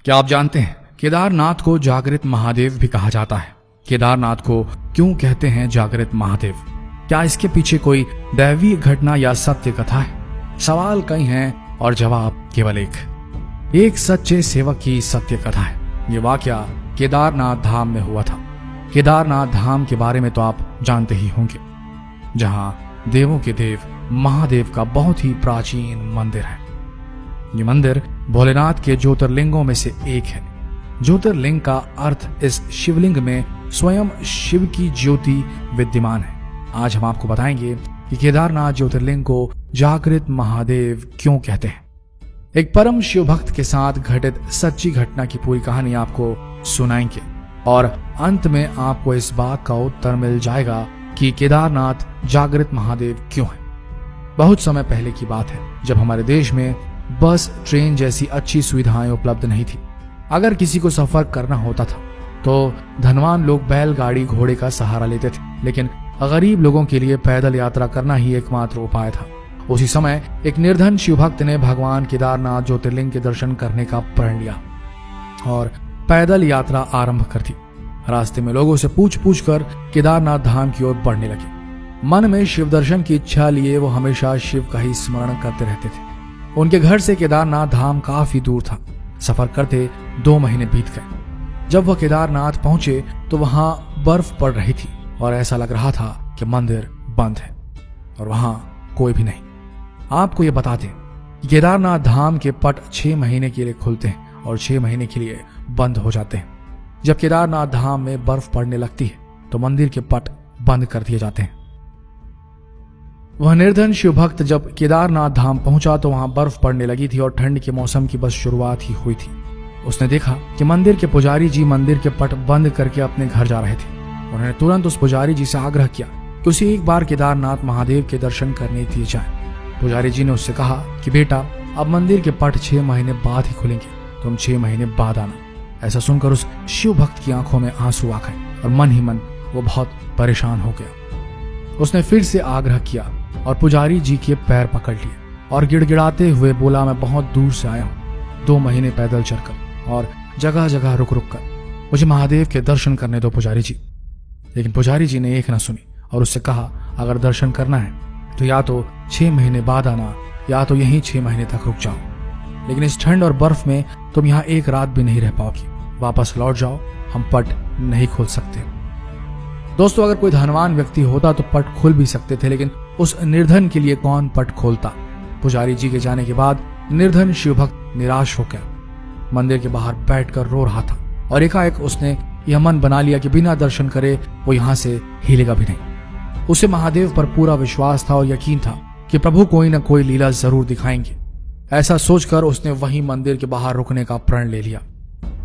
क्या आप जानते हैं केदारनाथ को जागृत महादेव भी कहा जाता है? केदारनाथ को क्यों कहते हैं जागृत महादेव? क्या इसके पीछे कोई दैवीय घटना या सत्य कथा है? सवाल कई हैं और जवाब केवल एक सच्चे सेवक की सत्य कथा है। ये वाकया केदारनाथ धाम में हुआ था। केदारनाथ धाम के बारे में तो आप जानते ही होंगे, जहां देवों के देव महादेव का बहुत ही प्राचीन मंदिर है। ये मंदिर भोलेनाथ के ज्योतिर्लिंगों में से एक है। ज्योतिर्लिंग का अर्थ इस शिवलिंग में स्वयं शिव की ज्योति विद्यमान है। आज हम आपको बताएंगे कि केदारनाथ ज्योतिर्लिंग को जागृत महादेव क्यों कहते हैं। एक परम शिव भक्त के साथ घटित सच्ची घटना की पूरी कहानी आपको सुनाएंगे और अंत में आपको इस बात का उत्तर मिल जाएगा कि केदारनाथ जागृत महादेव क्यों है। बहुत समय पहले की बात है, जब हमारे देश में बस ट्रेन जैसी अच्छी सुविधाएं उपलब्ध नहीं थी। अगर किसी को सफर करना होता था तो धनवान लोग बैलगाड़ी घोड़े का सहारा लेते थे, लेकिन गरीब लोगों के लिए पैदल यात्रा करना ही एकमात्र उपाय था। उसी समय एक निर्धन शिवभक्त ने भगवान केदारनाथ ज्योतिर्लिंग के दर्शन करने का प्रण लिया और पैदल यात्रा आरंभ कर दी। रास्ते में लोगों से पूछ पूछ कर केदारनाथ धाम की ओर बढ़ने लगे। मन में शिव दर्शन की इच्छा लिए वो हमेशा शिव का ही स्मरण करते रहते थे। उनके घर से केदारनाथ धाम काफी दूर था। सफर करते 2 महीने बीत गए। जब वह केदारनाथ पहुंचे तो वहां बर्फ पड़ रही थी और ऐसा लग रहा था कि मंदिर बंद है और वहां कोई भी नहीं। आपको ये बता दें कि केदारनाथ धाम के पट 6 महीने के लिए खुलते हैं और 6 महीने के लिए बंद हो जाते हैं। जब केदारनाथ धाम में बर्फ पड़ने लगती है तो मंदिर के पट बंद कर दिए जाते हैं। वह निर्धन शिव भक्त जब केदारनाथ धाम पहुंचा तो वहां बर्फ पड़ने लगी थी और ठंड के मौसम की बस शुरुआत ही हुई थी। उसने देखा कि मंदिर के पुजारी जी मंदिर के पट बंद करके अपने घर जा रहे थे। उन्होंने तुरंत उस पुजारी जी से आग्रह किया कि उसे एक बार केदारनाथ महादेव के दर्शन करने दिए जाए। पुजारी जी ने उससे कहा कि बेटा, अब मंदिर के पट 6 महीने बाद ही खुलेंगे, तुम 6 महीने बाद आना। ऐसा सुनकर उस शिव भक्त की आंखों में आंसू आ गए और मन ही मन वो बहुत परेशान हो गया। उसने फिर से आग्रह किया और पुजारी जी के पैर पकड़ लिए और गिड़गिड़ाते हुए बोला, मैं बहुत दूर से आया हूँ, 2 महीने पैदल चलकर और जगह जगह रुक रुक कर, मुझे महादेव के दर्शन करने दो पुजारी जी। लेकिन पुजारी जी ने एक न सुनी और उससे कहा, अगर दर्शन करना है तो या तो 6 महीने बाद आना या तो यहीं 6 महीने तक रुक जाओ, लेकिन इस ठंड और बर्फ में तुम यहाँ एक रात भी नहीं रह पाओगी। वापस लौट जाओ, हम पट नहीं खोल सकते। दोस्तों, अगर कोई धनवान व्यक्ति होता तो पट खोल भी सकते थे, लेकिन उस निर्धन के लिए कौन पट खोलता। पुजारी जी के जाने के बाद निर्धन शिवभक्त निराश हो गया, मंदिर के बाहर बैठकर रो रहा था और एकाएक उसने यह मन बना लिया कि बिना दर्शन करे वो यहाँ से हिलेगा भी नहीं। उसे महादेव पर पूरा विश्वास था और यकीन था कि प्रभु कोई न कोई लीला जरूर दिखाएंगे। ऐसा सोचकर उसने वहीं मंदिर के बाहर रुकने का प्रण ले लिया।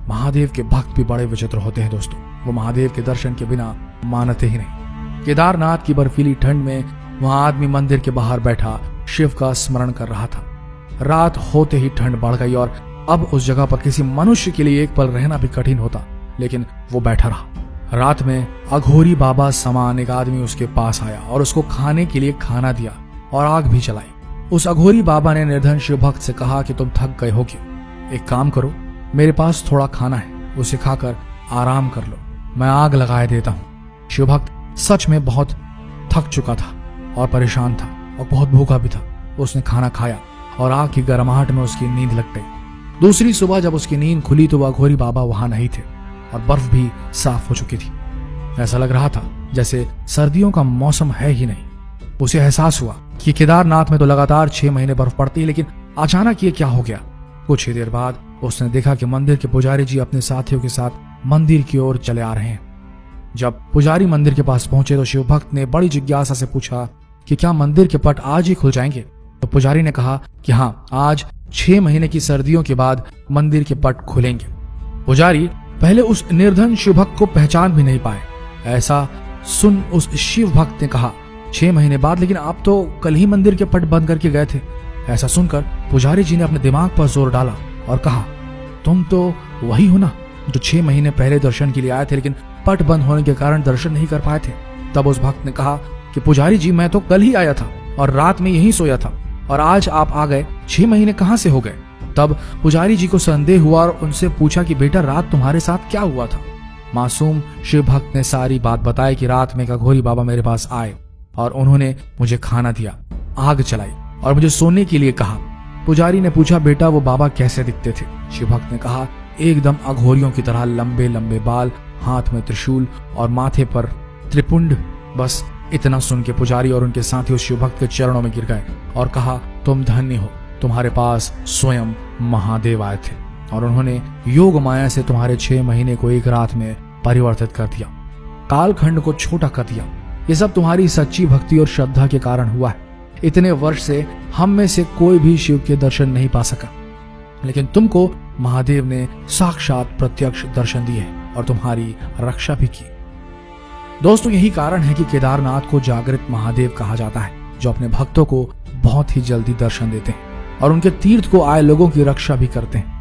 महादेव के भक्त भी बड़े विचित्र होते हैं दोस्तों, वो महादेव के दर्शन के बिना मानते ही नहीं। केदारनाथ की बर्फीली ठंड में वहां आदमी मंदिर के बाहर बैठा शिव का स्मरण कर रहा था। रात होते ही ठंड बढ़ गई और अब उस जगह पर किसी मनुष्य के लिए एक पल रहना भी कठिन होता, लेकिन वो बैठा रहा। रात में अघोरी बाबा समान एक आदमी उसके पास आया और उसको खाने के लिए खाना दिया और आग भी जलाई। उस अघोरी बाबा ने निर्धन शिव भक्त से कहा कि तुम थक गए होगे, एक काम करो, मेरे पास थोड़ा खाना है, उसे खाकर आराम कर लो, मैं आग लगाए देता हूँ। शिव भक्त सच में बहुत थक चुका था और परेशान था और बहुत भूखा भी था। उसने खाना खाया और आग की गर्माहट में उसकी नींद लग गई। दूसरी सुबह जब उसकी नींद खुली तो वह अघोरी बाबा वहां नहीं थे और बर्फ भी साफ हो चुकी थी। ऐसा लग रहा था जैसे सर्दियों का मौसम है ही नहीं। उसे एहसास हुआ कि केदारनाथ में तो लगातार 6 महीने बर्फ पड़ती है, लेकिन अचानक ये क्या हो गया। कुछ ही देर बाद उसने देखा कि मंदिर के पुजारी जी अपने साथियों के साथ मंदिर की ओर चले आ रहे हैं। जब पुजारी मंदिर के पास पहुंचे तो शिव भक्त ने बड़ी जिज्ञासा से पूछा कि क्या मंदिर के पट आज ही खुल जाएंगे। तो पुजारी ने कहा कि हाँ, आज 6 महीने की सर्दियों के बाद मंदिर के पट खुलेंगे। पुजारी पहले उस निर्धन शिव भक्त को पहचान भी नहीं पाए। ऐसा सुन उस शिव भक्त ने कहा, 6 महीने बाद, लेकिन आप तो कल ही मंदिर के पट बंद करके गए थे। ऐसा सुनकर पुजारी जी ने अपने दिमाग पर जोर डाला और कहा, तुम तो वही हो ना जो 6 महीने पहले दर्शन के लिए आए थे, लेकिन पट बंद होने के कारण दर्शन नहीं कर पाए थे। तब उस भक्त ने कहा कि पुजारी जी, मैं तो कल ही आया था और रात में यहीं सोया था और आज आप आ गए, 6 महीने कहां से हो गए। तब पुजारी जी को संदेह हुआ और उनसे पूछा कि बेटा रात तुम्हारे साथ क्या हुआ था। मासूम शिव भक्त ने सारी बात बताई कि रात में एक अघोरी बाबा मेरे पास आए और उन्होंने मुझे खाना दिया, आग जलाई और मुझे सोने के लिए कहा। पुजारी ने पूछा बेटा वो बाबा कैसे दिखते थे। शिव भक्त ने कहा एकदम अघोरियों की तरह, लंबे लंबे बाल, हाथ में त्रिशूल और माथे पर त्रिपुंड। बस इतना सुन के पुजारी और उनके साथी उस शिव भक्त के चरणों में गिर गए और कहा तुम धन्य हो, तुम्हारे पास स्वयं महादेव आए थे और उन्होंने योग माया से तुम्हारे 6 महीने को एक रात में परिवर्तित कर दिया, कालखंड को छोटा कर दिया। ये सब तुम्हारी सच्ची भक्ति और श्रद्धा के कारण हुआ है। इतने वर्ष से हम में से कोई भी शिव के दर्शन नहीं पा सका, लेकिन तुमको महादेव ने साक्षात प्रत्यक्ष दर्शन दिए और तुम्हारी रक्षा भी की। दोस्तों यही कारण है कि केदारनाथ को जागृत महादेव कहा जाता है, जो अपने भक्तों को बहुत ही जल्दी दर्शन देते हैं और उनके तीर्थ को आए लोगों की रक्षा भी करते हैं।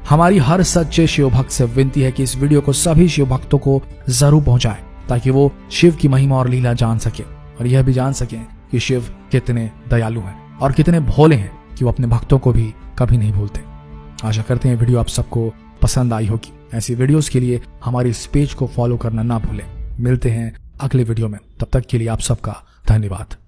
हमारी हर सच्चे शिव भक्त से विनती है कि इस वीडियो को सभी शिव भक्तों को जरूर पहुंचाएं, ताकि वो शिव की महिमा और लीला जान सके और यह भी जान सके कि शिव कितने दयालु हैं और कितने भोले हैं कि वो अपने भक्तों को भी कभी नहीं भूलते। आशा करते हैं वीडियो आप सबको पसंद आई होगी। ऐसी वीडियोस के लिए हमारी इस पेज को फॉलो करना ना भूलें। मिलते हैं अगले वीडियो में, तब तक के लिए आप सबका धन्यवाद।